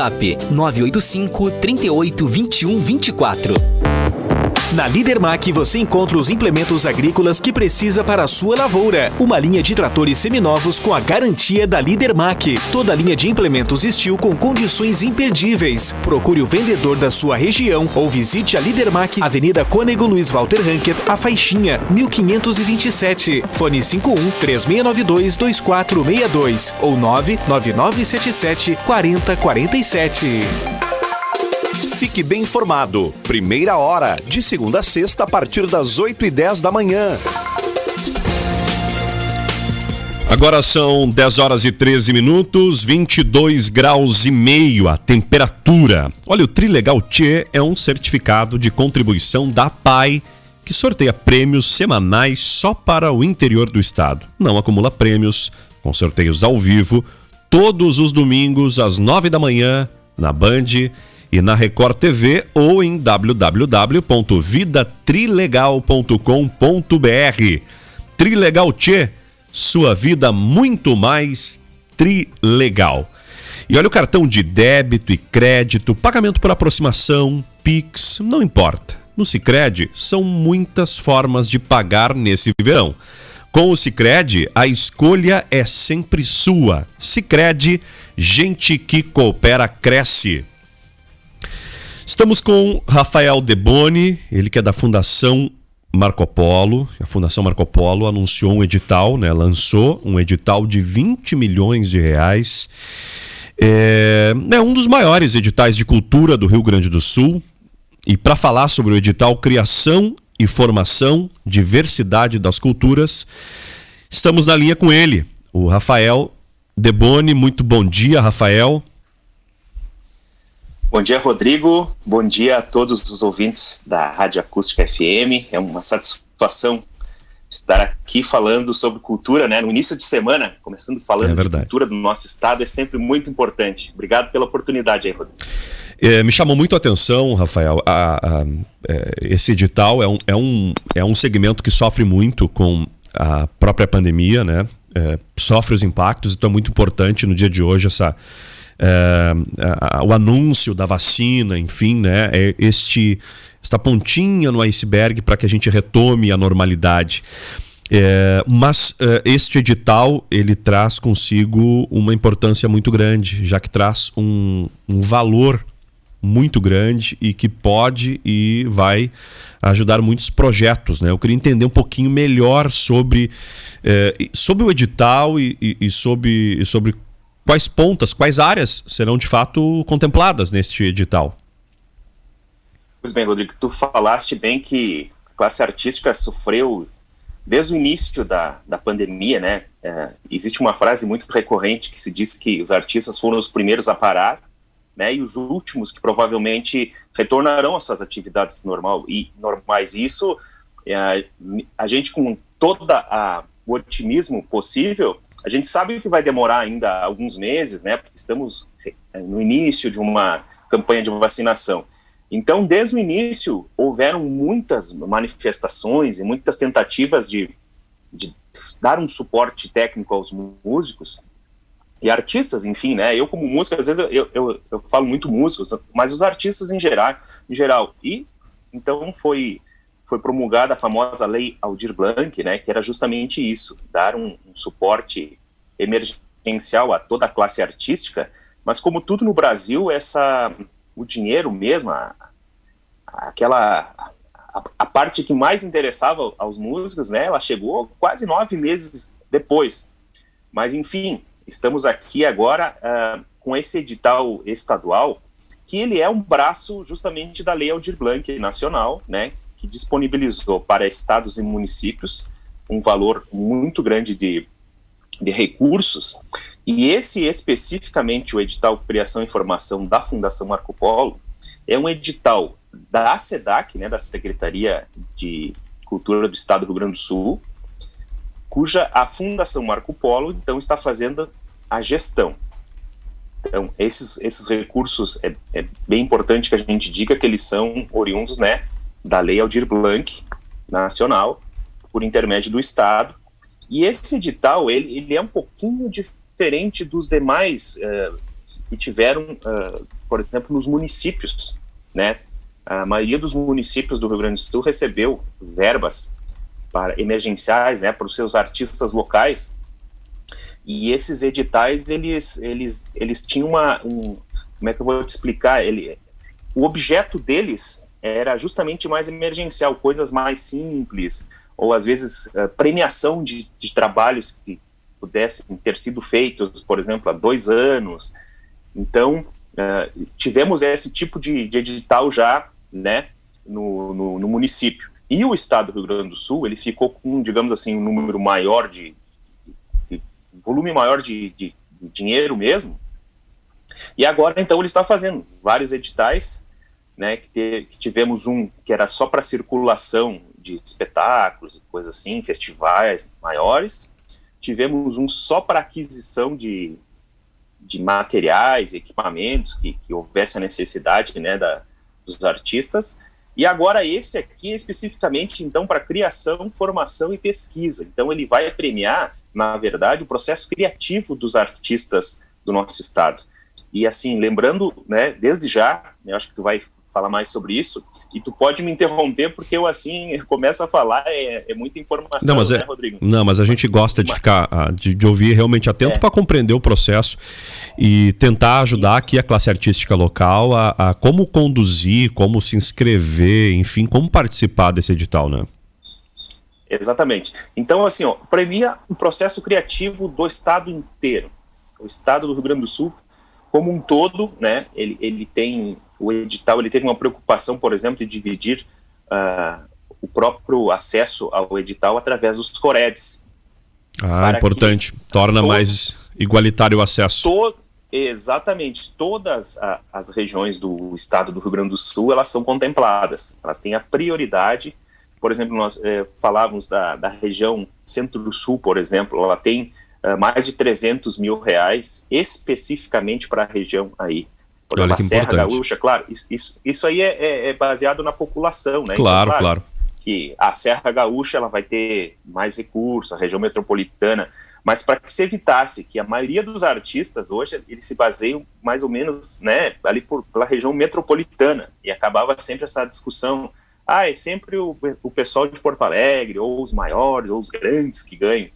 WhatsApp 985 38 21 24. Na Lidermac você encontra os implementos agrícolas que precisa para a sua lavoura. Uma linha de tratores seminovos com a garantia da Lidermac. Toda a linha de implementos Steel com condições imperdíveis. Procure o vendedor da sua região ou visite a Lidermac, Avenida Cônego Luiz Walter Rankett, a Faixinha, 1527. Fone 51-3692-2462 ou 99977-4047. Fique bem informado. Primeira hora, de segunda a sexta, a partir das 8h10 da manhã. Agora são 10 horas e 13 minutos, 22 graus e meio a temperatura. Olha, o Trilegal Tchê é um certificado de contribuição da PAI que sorteia prêmios semanais só para o interior do estado. Não acumula prêmios, com sorteios ao vivo, todos os domingos às 9 da manhã, na Band e na Record TV ou em www.vidatrilegal.com.br. Trilegal Tchê, sua vida muito mais trilegal. E olha, o cartão de débito e crédito, pagamento por aproximação, Pix, não importa. No Sicredi são muitas formas de pagar nesse verão. Com o Sicredi, a escolha é sempre sua. Sicredi, gente que coopera cresce. Estamos com Rafael Deboni, ele que é da Fundação Marco Polo. A Fundação Marco Polo anunciou um edital, lançou um edital de 20 milhões de reais. É um dos maiores editais de cultura do Rio Grande do Sul. E para falar sobre o edital Criação e Formação, Diversidade das Culturas, estamos na linha com ele, o Rafael Deboni. Muito bom dia, Rafael. Bom dia, Rodrigo. Bom dia a todos os ouvintes da Rádio Acústica FM. É uma satisfação estar aqui falando sobre cultura, no início de semana, começando falando de cultura do nosso estado, é sempre muito importante. Obrigado pela oportunidade aí, Rodrigo. Me chamou muito a atenção, Rafael, esse edital é um segmento que sofre muito com a própria pandemia, sofre os impactos, então é muito importante no dia de hoje o anúncio da vacina, enfim, esta pontinha no iceberg para que a gente retome a normalidade. Mas este edital, ele traz consigo uma importância muito grande, já que traz um valor muito grande e que pode e vai ajudar muitos projetos, Eu queria entender um pouquinho melhor sobre o edital e sobre quais pontas, quais áreas serão de fato contempladas neste edital. Pois bem, Rodrigo, tu falaste bem que a classe artística sofreu desde o início da pandemia, existe uma frase muito recorrente que se diz que os artistas foram os primeiros a parar, e os últimos que provavelmente retornarão às suas atividades normais. E isso, a gente com todo o otimismo possível, a gente sabe que vai demorar ainda alguns meses, porque estamos no início de uma campanha de vacinação. Então, desde o início, houveram muitas manifestações e muitas tentativas de dar um suporte técnico aos músicos e artistas, enfim, Eu como músico, às vezes eu falo muito músicos, mas os artistas em geral. E então foi promulgada a famosa Lei Aldir Blanc, que era justamente isso, dar um suporte emergencial a toda a classe artística, mas como tudo no Brasil, o dinheiro mesmo, a parte que mais interessava aos músicos, ela chegou quase 9 meses depois. Mas, enfim, estamos aqui agora com esse edital estadual, que ele é um braço justamente da Lei Aldir Blanc nacional, que disponibilizou para estados e municípios um valor muito grande de recursos, e esse especificamente, o edital Criação e Formação da Fundação Marco Polo, é um edital da SEDAC, da Secretaria de Cultura do Estado do Rio Grande do Sul, cuja a Fundação Marco Polo, então, está fazendo a gestão. Então, esses recursos, é bem importante que a gente diga que eles são oriundos, da Lei Aldir Blanc nacional, por intermédio do Estado. E esse edital, ele é um pouquinho diferente dos demais que tiveram, por exemplo, nos municípios, né? A maioria dos municípios do Rio Grande do Sul recebeu verbas para emergenciais, né, para os seus artistas locais, e esses editais, eles tinham como é que eu vou te explicar? O objeto deles era justamente mais emergencial, coisas mais simples, ou às vezes premiação de trabalhos que pudessem ter sido feitos, por exemplo, há 2 anos. Então, tivemos esse tipo de edital já, né, no município. E o estado do Rio Grande do Sul, ele ficou com, digamos assim, um número maior volume maior de dinheiro mesmo. E agora, então, ele está fazendo vários editais, né, que tivemos um que era só para circulação de espetáculos e coisas assim, festivais maiores. Tivemos um só para aquisição de materiais, equipamentos, que houvesse a necessidade, né, dos artistas. E agora esse aqui é especificamente, então, para criação, formação e pesquisa. Então, ele vai premiar, na verdade, o processo criativo dos artistas do nosso estado. E, assim, lembrando, né, desde já, eu acho que tu vai falar mais sobre isso, e tu pode me interromper, porque eu, assim, começo a falar, é muita informação, não, né, Rodrigo? Não, mas a gente gosta de ficar, de ouvir realmente atento para compreender o processo e tentar ajudar aqui a classe artística local a como conduzir, como se inscrever, enfim, como participar desse edital, né? Exatamente. Então, assim, premia o processo criativo do estado inteiro. O estado do Rio Grande do Sul, como um todo, né, ele tem... O edital, ele teve uma preocupação, por exemplo, de dividir o próprio acesso ao edital através dos COREDs. Importante. Torna mais igualitário o acesso. Exatamente. Todas as regiões do estado do Rio Grande do Sul, elas são contempladas. Elas têm a prioridade. Por exemplo, nós falávamos da região Centro-Sul, por exemplo, ela tem mais de R$300 mil especificamente para a região aí. Por exemplo, a Serra Gaúcha, claro, isso aí é baseado na população, né? Claro, então, claro. Que a Serra Gaúcha, ela vai ter mais recursos, a região metropolitana, mas para que se evitasse que a maioria dos artistas hoje, eles se baseiam mais ou menos, né, ali pela região metropolitana, e acabava sempre essa discussão, é sempre o pessoal de Porto Alegre, ou os maiores, ou os grandes que ganham.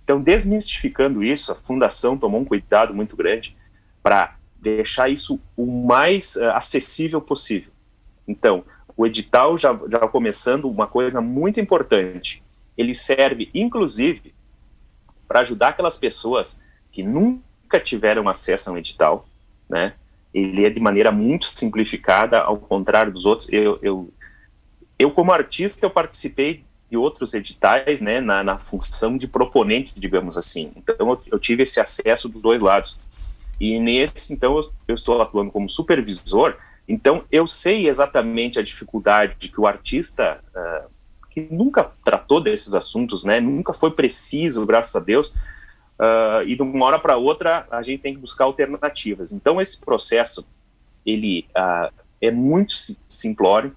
Então, desmistificando isso, a Fundação tomou um cuidado muito grande para deixar isso o mais acessível possível. Então, o edital, já começando, uma coisa muito importante, ele serve, inclusive, para ajudar aquelas pessoas que nunca tiveram acesso a um edital, né? Ele é de maneira muito simplificada, ao contrário dos outros. Eu como artista, eu participei de outros editais, né, na função de proponente, digamos assim. Então, eu tive esse acesso dos dois lados. E nesse, então, eu estou atuando como supervisor, então eu sei exatamente a dificuldade que o artista, que nunca tratou desses assuntos, né, nunca foi preciso, graças a Deus, e de uma hora para outra a gente tem que buscar alternativas. Então esse processo, ele é muito simplório,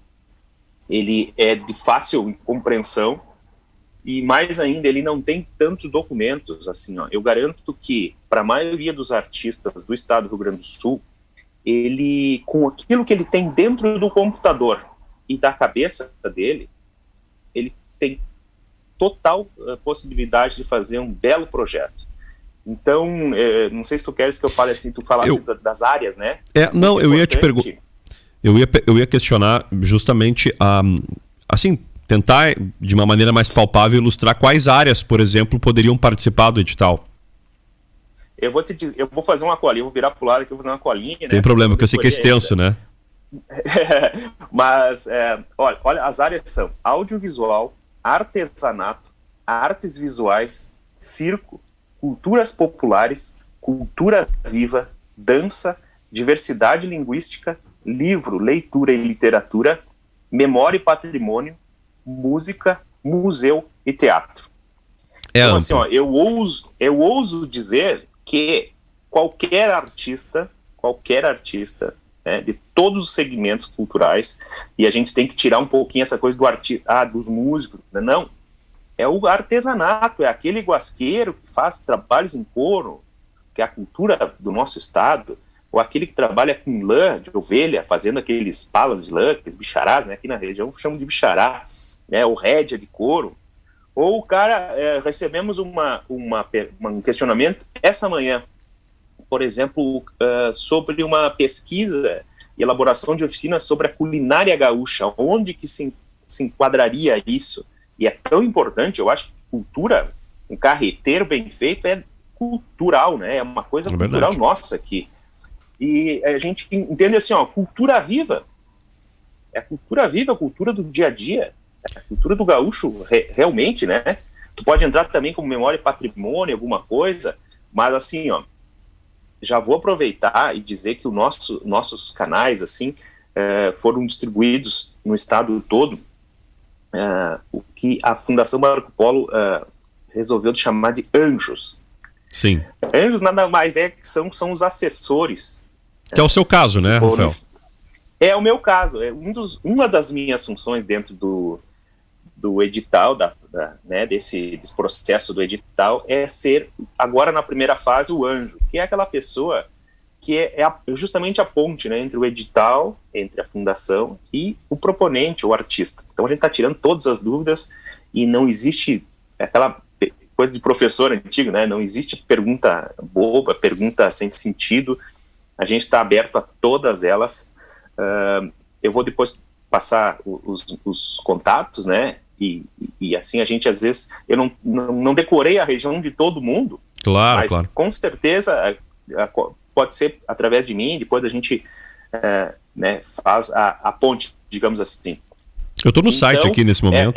ele é de fácil compreensão, e mais ainda, ele não tem tantos documentos, assim, eu garanto que, para a maioria dos artistas do estado do Rio Grande do Sul, ele, com aquilo que ele tem dentro do computador e da cabeça dele, ele tem total possibilidade de fazer um belo projeto. Então, não sei se tu queres que eu fale assim, tu falasse das áreas, né? Não, eu ia te perguntar, eu ia questionar justamente, assim, tentar, de uma maneira mais palpável, ilustrar quais áreas, por exemplo, poderiam participar do edital. Eu vou te dizer, eu vou fazer uma colinha, eu vou virar pro lado aqui, eu vou fazer uma colinha, né? Tem problema, porque eu sei que é extenso, né? Mas, olha, as áreas são audiovisual, artesanato, artes visuais, circo, culturas populares, cultura viva, dança, diversidade linguística, livro, leitura e literatura, memória e patrimônio, música, museu e teatro. Então, assim, eu ouso dizer que qualquer artista, né, de todos os segmentos culturais, e a gente tem que tirar um pouquinho essa coisa dos músicos, não, é o artesanato, é aquele guasqueiro que faz trabalhos em couro, que é a cultura do nosso estado, ou aquele que trabalha com lã de ovelha, fazendo aqueles palas de lã, aqueles bicharás, né? Aqui na região chamam de bichará, né? Ou rédea de couro. Ou o cara, recebemos um questionamento essa manhã, por exemplo, sobre uma pesquisa e elaboração de oficinas sobre a culinária gaúcha, onde que se enquadraria isso? E é tão importante, eu acho que cultura, um carreteiro bem feito é cultural, né? É uma coisa cultural nossa aqui. E a gente entende assim, ó, cultura viva. É a cultura viva, a cultura do dia a dia. É a cultura do gaúcho, realmente, né? Tu pode entrar também como memória e patrimônio, alguma coisa, mas assim, ó, já vou aproveitar e dizer que nossos canais, assim, foram distribuídos no estado todo, o que a Fundação Marco Polo resolveu chamar de anjos. Sim. Anjos nada mais que são os assessores. Que é o seu caso, né, Rafael? É o meu caso. Uma das minhas funções dentro do edital, né, desse processo do edital, é ser, agora na primeira fase, o anjo, que é aquela pessoa que é justamente a ponte, né, entre o edital, entre a fundação e o proponente, o artista. Então a gente está tirando todas as dúvidas e não existe aquela coisa de professor antigo, né, não existe pergunta boba, pergunta sem sentido. A gente está aberto a todas elas. Eu vou depois passar os contatos, né? E assim a gente, às vezes, eu não decorei a região de todo mundo, claro, mas com certeza pode ser através de mim, depois a gente né, faz a ponte, digamos assim. Eu estou no site aqui nesse momento.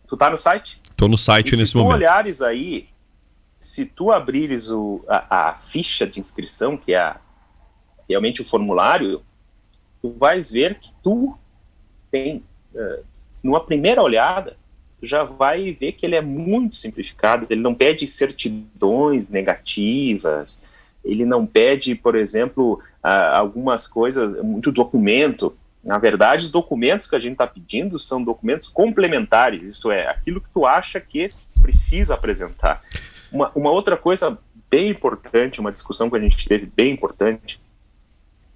Tu tá no site? Estou no site nesse momento. Se tu olhares aí, se tu abrires a ficha de inscrição, que é realmente o formulário, tu vais ver que tu tem, numa primeira olhada, tu já vai ver que ele é muito simplificado, ele não pede certidões negativas, ele não pede, por exemplo, algumas coisas, muito documento. Na verdade, os documentos que a gente está pedindo são documentos complementares, isto é, aquilo que tu acha que precisa apresentar. Uma outra coisa bem importante, uma discussão que a gente teve bem importante,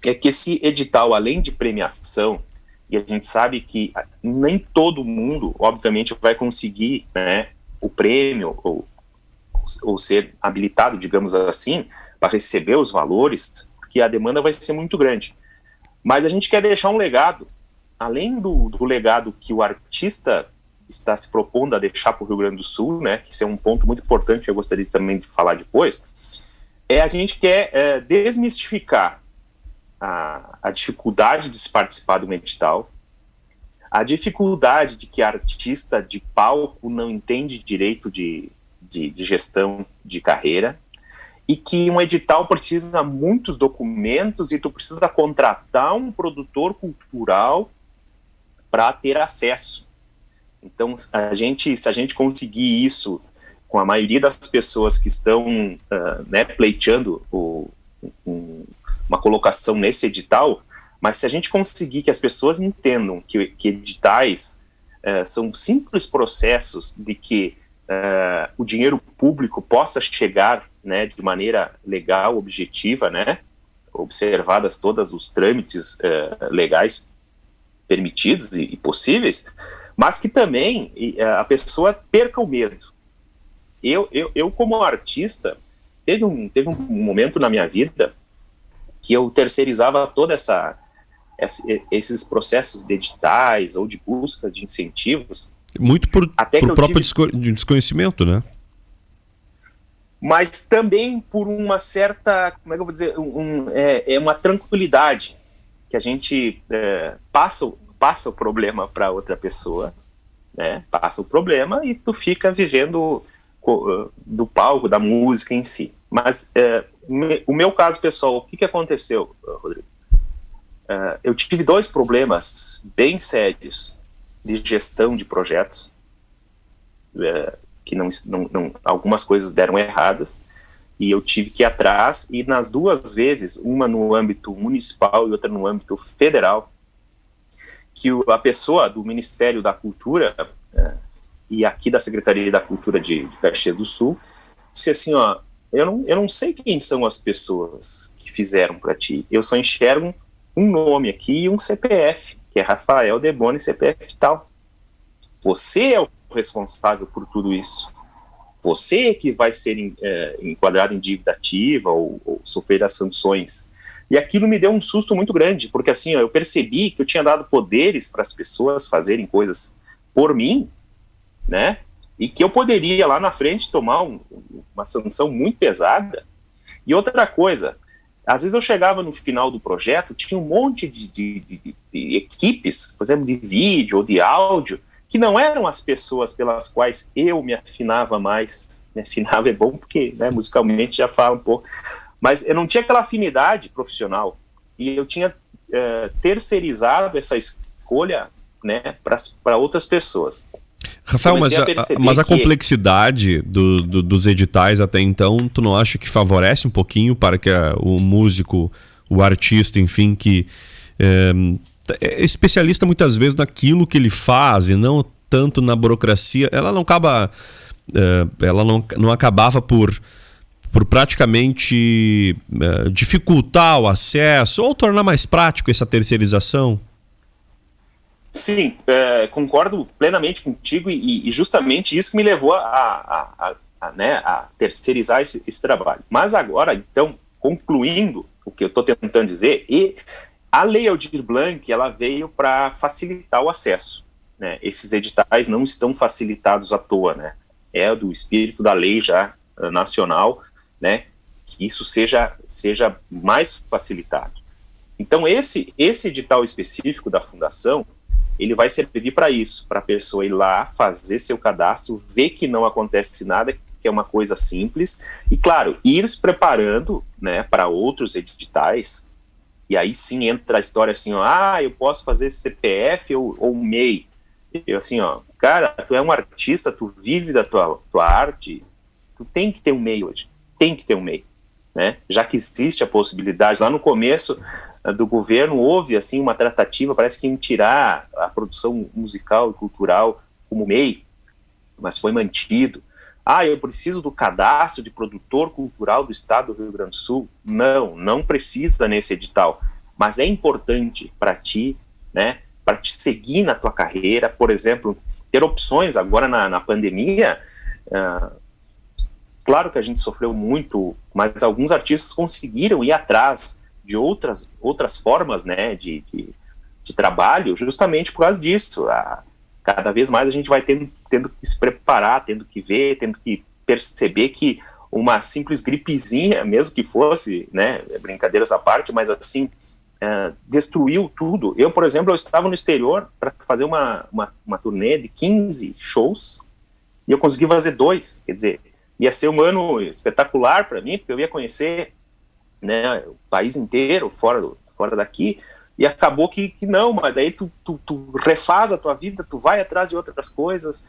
é que esse edital, além de premiação, e a gente sabe que nem todo mundo, obviamente, vai conseguir, né, o prêmio ou ser habilitado, digamos assim, para receber os valores, porque a demanda vai ser muito grande. Mas a gente quer deixar um legado, além do legado que o artista está se propondo a deixar para o Rio Grande do Sul, né, que isso é um ponto muito importante que eu gostaria também de falar depois, a gente quer desmistificar a dificuldade de se participar de um edital, a dificuldade de que artista de palco não entende direito de gestão de carreira, e que um edital precisa de muitos documentos e tu precisa contratar um produtor cultural para ter acesso. Então, se a gente conseguir isso com a maioria das pessoas que estão né, pleiteando uma colocação nesse edital, mas se a gente conseguir que as pessoas entendam que editais são simples processos de que o dinheiro público possa chegar, né, de maneira legal, objetiva, né, observadas todos os trâmites legais permitidos e possíveis, mas que também a pessoa perca o medo. Eu como artista, teve um momento na minha vida que eu terceirizava toda esses processos de editais ou de buscas de incentivos. Muito por próprio desconhecimento, né? Mas também por uma certa, como é que eu vou dizer, uma tranquilidade, que a gente passa o problema para outra pessoa, né? Passa o problema e tu fica vivendo do palco, da música em si. Mas o meu caso pessoal, o que aconteceu, Rodrigo? Eu tive 2 problemas bem sérios de gestão de projetos, que algumas coisas deram erradas, e eu tive que ir atrás, e nas 2 vezes, uma no âmbito municipal e outra no âmbito federal, que a pessoa do Ministério da Cultura e aqui da Secretaria da Cultura de Caxias do Sul disse assim, ó, eu não sei quem são as pessoas que fizeram para ti. Eu só enxergo um nome aqui e um CPF, que é Rafael Deboni, CPF tal. Você é o responsável por tudo isso. Você que vai ser enquadrado em dívida ativa ou sofrer as sanções. E aquilo me deu um susto muito grande, porque assim, eu percebi que eu tinha dado poderes para as pessoas fazerem coisas por mim, né? E que eu poderia lá na frente tomar uma sanção muito pesada. E outra coisa, às vezes eu chegava no final do projeto, tinha um monte de equipes, por exemplo, de vídeo ou de áudio, que não eram as pessoas pelas quais eu me afinava mais. Me afinava é bom porque, né, musicalmente já fala um pouco. Mas eu não tinha aquela afinidade profissional. E eu tinha terceirizado essa escolha, né, para outras pessoas. Rafael, mas a complexidade dos editais até então, tu não acha que favorece um pouquinho para que o músico, o artista, enfim, que é especialista muitas vezes naquilo que ele faz e não tanto na burocracia, ela não acabava por praticamente dificultar o acesso ou tornar mais prático essa terceirização? Sim, concordo plenamente contigo e justamente isso que me levou a terceirizar esse trabalho. Mas agora, então, concluindo o que eu estou tentando dizer, a Lei Aldir Blanc, ela veio para facilitar o acesso, né? Esses editais não estão facilitados à toa, né? É do espírito da lei já nacional, né? Que isso seja mais facilitado. Então, esse edital específico da Fundação, ele vai servir para isso, para a pessoa ir lá, fazer seu cadastro, ver que não acontece nada, que é uma coisa simples, e claro, ir se preparando, né, para outros editais, e aí sim entra a história assim, ó, eu posso fazer CPF ou MEI. Eu assim, ó, cara, tu é um artista, tu vive da tua arte, tu tem que ter um MEI hoje, tem que ter um MEI, né, já que existe a possibilidade, lá no começo do governo houve assim uma tratativa, parece que em tirar a produção musical e cultural como MEI, mas foi mantido. Eu preciso do cadastro de produtor cultural do estado do Rio Grande do Sul. Não precisa nesse edital, mas é importante para ti, né, para te seguir na tua carreira, por exemplo, ter opções agora na pandemia. Claro que a gente sofreu muito, mas alguns artistas conseguiram ir atrás de outras formas, né, de trabalho, justamente por causa disso. Cada vez mais a gente vai tendo que se preparar, tendo que ver, tendo que perceber que uma simples gripezinha, mesmo que fosse, né, brincadeiras à parte, mas assim, destruiu tudo. Eu, por exemplo, eu estava no exterior para fazer uma turnê de 15 shows e eu consegui fazer 2, quer dizer, ia ser um ano espetacular para mim, porque eu ia conhecer, né, o país inteiro, fora daqui, e acabou que não, mas daí tu refaz a tua vida, tu vai atrás de outras coisas.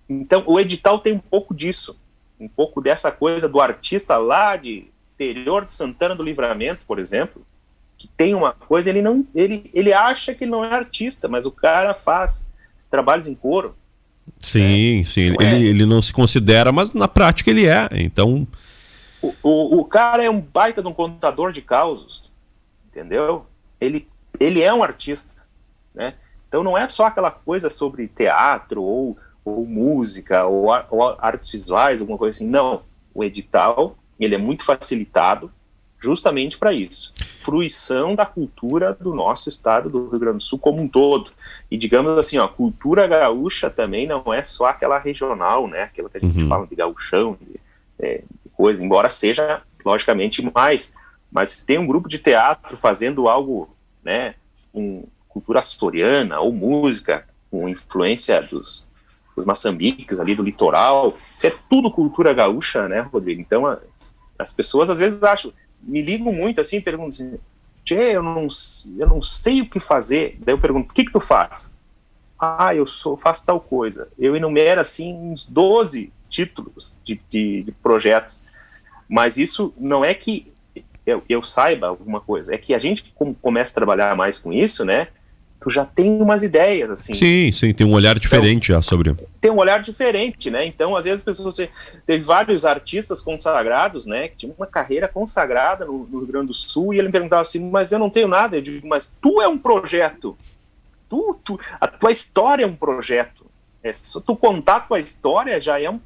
Então o edital tem um pouco disso, um pouco dessa coisa do artista lá de interior de Santana do Livramento, por exemplo, que tem uma coisa, ele acha que ele não é artista, mas o cara faz trabalhos em coro. Sim, ele não se considera, mas na prática ele é, então... O cara é um baita de um contador de causos, entendeu? Ele é um artista, né? Então não é só aquela coisa sobre teatro ou música ou artes visuais, alguma coisa assim. Não, o edital, ele é muito facilitado justamente para isso. Fruição da cultura do nosso estado do Rio Grande do Sul como um todo. E digamos assim, ó, cultura gaúcha também não é só aquela regional, né? Aquela que a gente fala de gauchão, de coisa, embora seja, logicamente, mais. Mas tem um grupo de teatro fazendo algo, né, com cultura açoriana ou música, com influência dos maçambiques ali do litoral. Isso é tudo cultura gaúcha, né, Rodrigo? Então, as pessoas às vezes me ligam muito assim, perguntam assim, Tchê, eu não sei o que fazer. Daí eu pergunto, o que tu faz? Eu faço tal coisa. Eu enumero assim uns 12 títulos de projetos. Mas isso não é que eu saiba alguma coisa, é que a gente começa a trabalhar mais com isso, né? tu já tem umas ideias, assim. Sim, tem um olhar diferente já sobre... Tem um olhar diferente, né? Então, às vezes, as pessoas... Teve vários artistas consagrados, né? Que tinham uma carreira consagrada no Rio Grande do Sul, e ele me perguntava assim, mas eu não tenho nada. Eu digo, mas tu é um projeto. A tua história é um projeto. Se tu contar a tua história, já é um...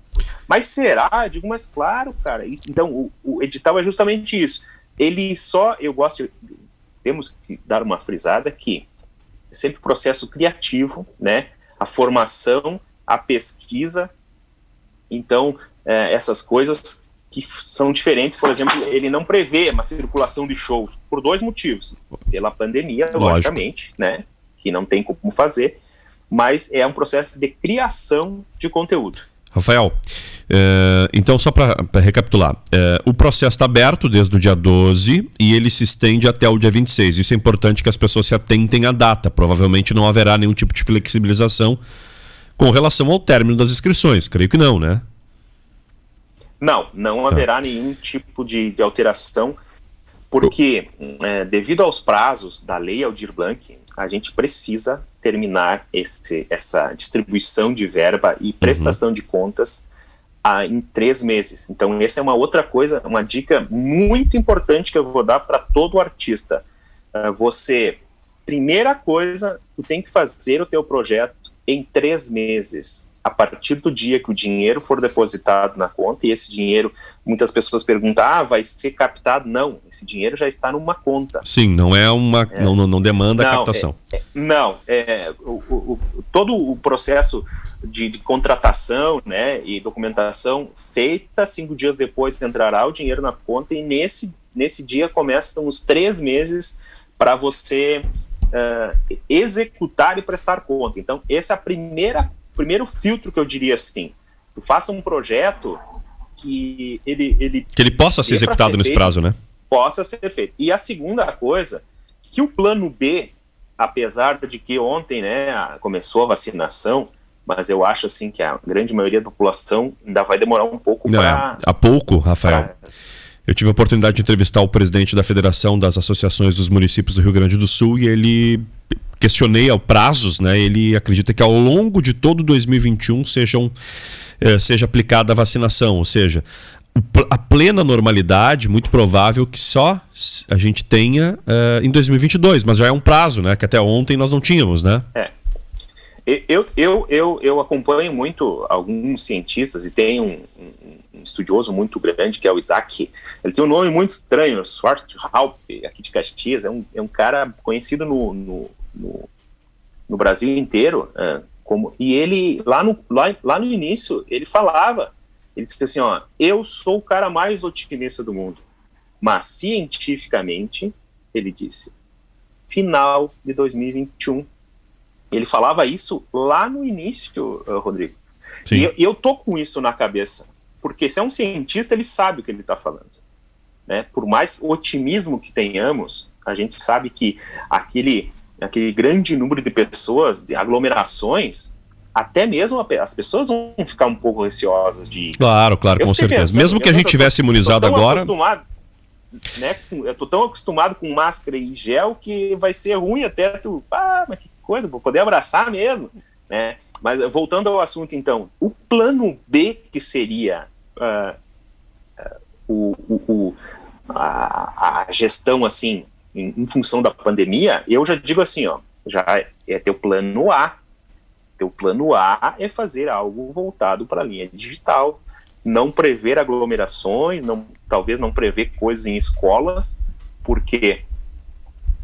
Mas será? Eu digo, mas claro, cara. Então, o edital é justamente isso. Ele só... Temos que dar uma frisada que sempre processo criativo, né? A formação, a pesquisa. Então, essas coisas que são diferentes, por exemplo, ele não prevê uma circulação de shows por 2 motivos. Pela pandemia, logicamente, né? Que não tem como fazer, mas é um processo de criação de conteúdo. Rafael, então só para recapitular, o processo está aberto desde o dia 12 e ele se estende até o dia 26. Isso é importante que as pessoas se atentem à data. Provavelmente não haverá nenhum tipo de flexibilização com relação ao término das inscrições. Creio que não, né? Não haverá nenhum tipo de alteração, porque devido aos prazos da Lei Aldir Blanc, a gente precisa terminar essa distribuição de verba e prestação de contas em 3 meses. Então, essa é uma outra coisa, uma dica muito importante que eu vou dar para todo artista. Primeira coisa, tu tem que fazer o teu projeto em 3 meses. A partir do dia que o dinheiro for depositado na conta, e esse dinheiro, muitas pessoas perguntam, vai ser captado? Não, esse dinheiro já está numa conta. Sim, não é uma... Não demanda captação. Todo o processo de contratação, né, e documentação feita, 5 dias depois entrará o dinheiro na conta, e nesse dia começam os 3 meses para você executar e prestar conta. Então, esse é o primeiro filtro que eu diria assim: tu faça um projeto que ele possa ser executado nesse prazo, né? Possa ser feito. E a segunda coisa, que o plano B, apesar de que ontem, né, começou a vacinação, mas eu acho assim que a grande maioria da população ainda vai demorar um pouco para... Há pouco, Rafael. Eu tive a oportunidade de entrevistar o presidente da Federação das Associações dos Municípios do Rio Grande do Sul e ele... Questionei ao prazos, né? Ele acredita que ao longo de todo 2021 seja aplicada a vacinação, ou seja, a plena normalidade, muito provável que só a gente tenha em 2022, mas já é um prazo, né? Que até ontem nós não tínhamos, né? Eu acompanho muito alguns cientistas e tem um estudioso muito grande que é o Isaac. Ele tem um nome muito estranho, Schwarzhaupt, aqui de Caxias. É um cara conhecido no Brasil inteiro, e ele lá no início ele disse assim, eu sou o cara mais otimista do mundo, mas cientificamente, ele disse, final de 2021. Ele falava isso lá no início, Rodrigo. E eu tô com isso na cabeça, porque se é um cientista, ele sabe o que ele está falando, né? Por mais otimismo que tenhamos, a gente sabe que aquele grande número de pessoas, de aglomerações, até mesmo as pessoas vão ficar um pouco receosas de... Claro, com certeza. Mesmo que a gente tivesse imunizado agora... Né, eu tô tão acostumado com máscara e gel que vai ser ruim até tu... mas que coisa, vou poder abraçar mesmo, né? Mas voltando ao assunto, então, o plano B, que seria a gestão, assim, em função da pandemia, eu já digo assim, já é teu plano A. Teu plano A é fazer algo voltado para a linha digital, não prever aglomerações, talvez não prever coisas em escolas, porque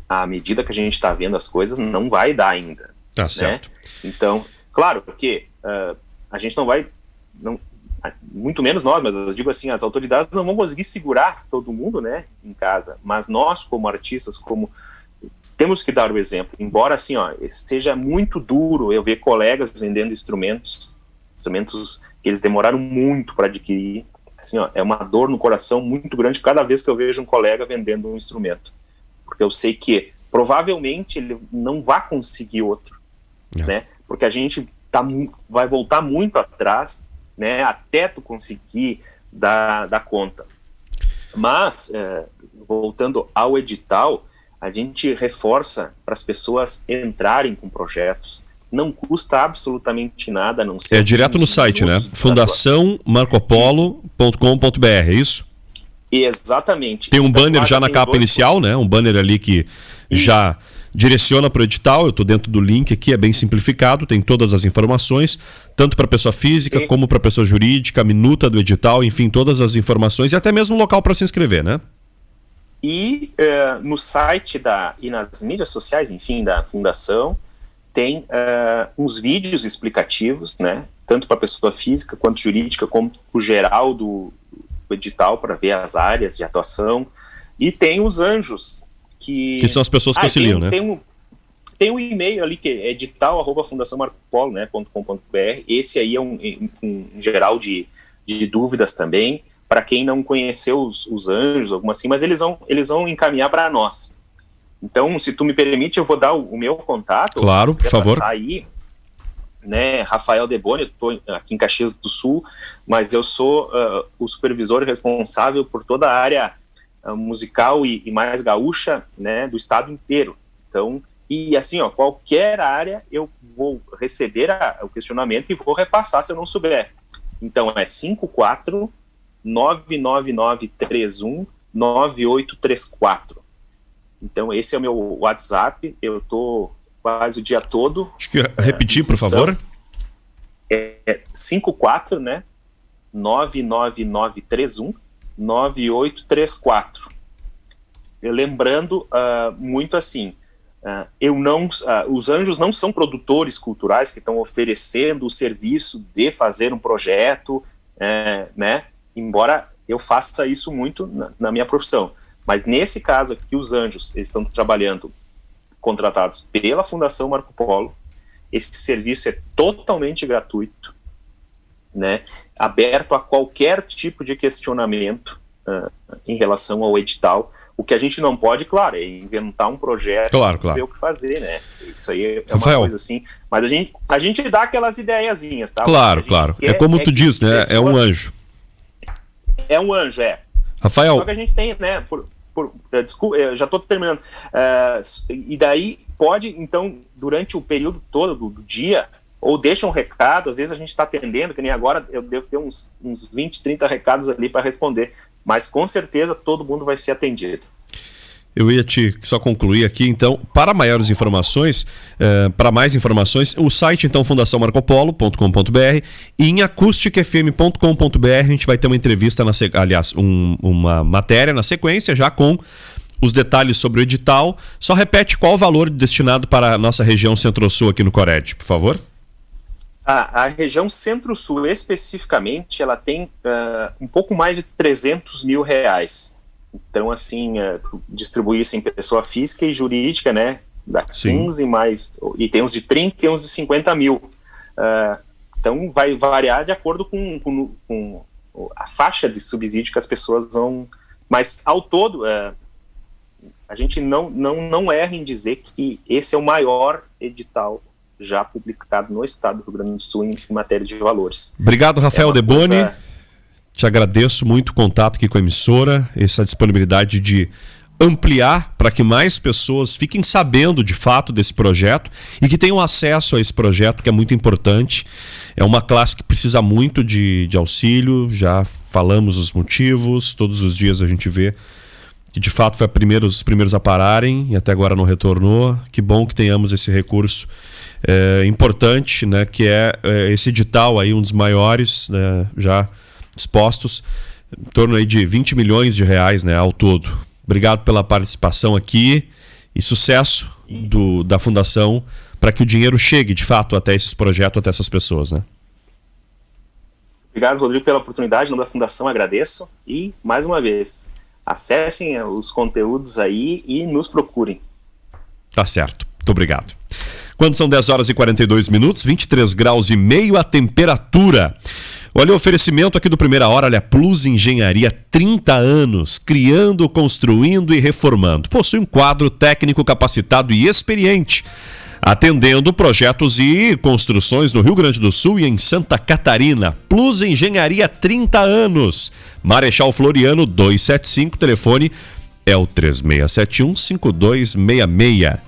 à medida que a gente está vendo as coisas, não vai dar ainda. Tá, né? certo. Então, claro que a gente não vai... muito menos nós, mas eu digo assim, as autoridades não vão conseguir segurar todo mundo, né, em casa, mas nós como artistas, temos que dar o exemplo, embora assim, seja muito duro eu ver colegas vendendo instrumentos que eles demoraram muito para adquirir, assim, é uma dor no coração muito grande cada vez que eu vejo um colega vendendo um instrumento, porque eu sei que provavelmente ele não vai conseguir outro, né, porque a gente vai voltar muito atrás, né, até tu conseguir dar conta. Mas, voltando ao edital, a gente reforça para as pessoas entrarem com projetos. Não custa absolutamente nada, a não ser... É direto no site, né? fundaçãomarcopolo.com.br, é isso? Exatamente. Tem um banner já na capa inicial, né? Um banner ali que já direciona para o edital. Eu estou dentro do link aqui, é bem simplificado, tem todas as informações, tanto para pessoa física como para pessoa jurídica, a minuta do edital, enfim, todas as informações e até mesmo o local para se inscrever, né? E no site e nas mídias sociais, enfim, da Fundação, tem uns vídeos explicativos, né? Tanto para pessoa física quanto jurídica, como o geral do edital, para ver as áreas de atuação. E tem os anjos, que são as pessoas que auxiliam, né? Tem um e-mail ali que é edital@fundaçãomarcopolo, né, .com.br. Esse aí é um geral de dúvidas também, para quem não conheceu os anjos, alguma assim, mas eles vão encaminhar para nós. Então, se tu me permite, eu vou dar o meu contato. Claro, por favor. Aí, né, Rafael Deboni, eu estou aqui em Caxias do Sul, mas eu sou o supervisor responsável por toda a área musical e mais gaúcha, né, do estado inteiro. Então, e assim, qualquer área eu vou receber o questionamento e vou repassar se eu não souber. Então, é 54-99931-9834. Então, esse é o meu WhatsApp, eu tô quase o dia todo. Acho que repetir, por favor. É 54, né? 99931-9834. Lembrando muito assim, os anjos não são produtores culturais que estão oferecendo o serviço de fazer um projeto, né? Embora eu faça isso muito na minha profissão. Mas nesse caso aqui, os anjos estão trabalhando contratados pela Fundação Marco Polo. Esse serviço é totalmente gratuito, né? Aberto a qualquer tipo de questionamento em relação ao edital. O que a gente não pode, claro, é inventar um projeto e dizer o que fazer, né? Isso aí é uma coisa assim. Mas a gente dá aquelas ideiazinhas, tá? Claro. É como tu diz, né? É um anjo. É um anjo, Rafael. Só que a gente tem, né? Desculpa, eu já estou terminando. E daí pode, então, durante o período todo do dia, ou deixa um recado, às vezes a gente está atendendo, que nem agora eu devo ter uns 20, 30 recados ali para responder, mas com certeza todo mundo vai ser atendido. Eu ia só concluir aqui, então, para maiores informações, para mais informações, o site, então, fundaçãomarcopolo.com.br e em acusticfm.com.br a gente vai ter uma entrevista, uma matéria na sequência, já com os detalhes sobre o edital. Só repete qual o valor destinado para a nossa região Centro-Sul aqui no Cored, por favor. A região Centro-Sul, especificamente, ela tem um pouco mais de R$300 mil. Então, assim, distribuir isso em pessoa física e jurídica, né? Dá 15 mais... E tem uns de 30 e uns de 50 mil. Então, vai variar de acordo com a faixa de subsídio que as pessoas vão... Mas, ao todo, a gente não erra em dizer que esse é o maior edital já publicado no estado do Rio Grande do Sul em matéria de valores. Obrigado, Rafael Deboni. Te agradeço muito o contato aqui com a emissora, essa disponibilidade de ampliar para que mais pessoas fiquem sabendo de fato desse projeto e que tenham acesso a esse projeto, que é muito importante. É uma classe que precisa muito de auxílio, já falamos os motivos, todos os dias a gente vê que de fato foi os primeiros a pararem e até agora não retornou. Que bom que tenhamos esse recurso importante, né, que é esse edital aí, um dos maiores, né, já expostos, em torno aí de R$20 milhões, né, ao todo. Obrigado pela participação aqui e sucesso da Fundação para que o dinheiro chegue, de fato, até esses projetos, até essas pessoas, né? Obrigado, Rodrigo, pela oportunidade. No nome da Fundação, agradeço. E, mais uma vez, acessem os conteúdos aí e nos procurem. Tá certo. Muito obrigado. Quando são 10 horas e 42 minutos, 23 graus e meio a temperatura. Olha o oferecimento aqui do Primeira Hora, olha, Plus Engenharia, 30 anos, criando, construindo e reformando. Possui um quadro técnico capacitado e experiente, atendendo projetos e construções no Rio Grande do Sul e em Santa Catarina. Plus Engenharia, 30 anos. Marechal Floriano, 275, telefone é o 3671-5266.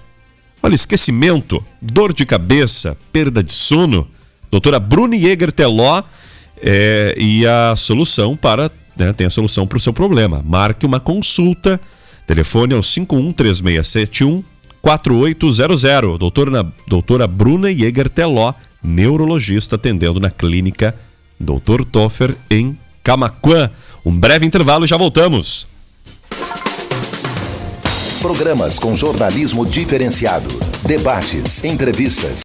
Olha, esquecimento, dor de cabeça, perda de sono. Doutora Bruna Jäger Teló e a solução tem a solução para o seu problema. Marque uma consulta. Telefone é o 513671-4800. Doutora Bruna Jäger Teló, neurologista, atendendo na clínica Dr. Toffer, em Camaquã. Um breve intervalo e já voltamos. Programas com jornalismo diferenciado, debates, entrevistas